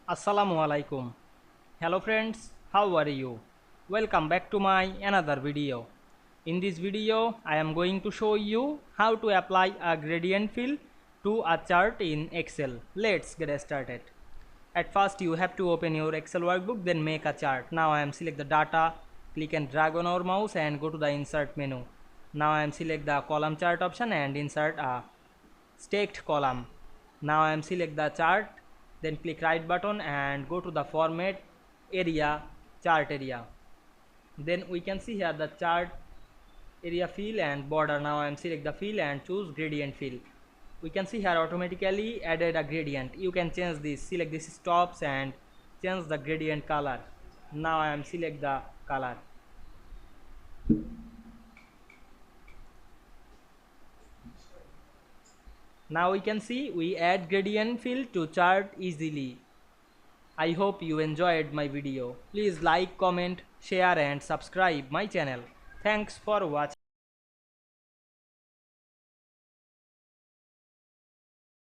Assalamu Walaikum. Hello friends, how are you? Welcome back to my another video. In this video, I am going to show you how to apply a gradient fill to a chart in Excel. Let's get started. At first, you have to open your Excel workbook, then make a chart. Now I am select the data, click and drag on our mouse and go to the insert menu. Now I am select the column chart option and insert a stacked column. Now I am select the chart, then click right button and go to the format area, chart area. Then we can see here the chart area fill and border. Now I am select the fill and choose gradient fill. We can see here automatically added a gradient. You can change this, select this stops and change the gradient color. Now I am select the color. Now we can see we add gradient fill to chart easily. I hope you enjoyed my video. Please like, comment, share and subscribe my channel. Thanks for watching.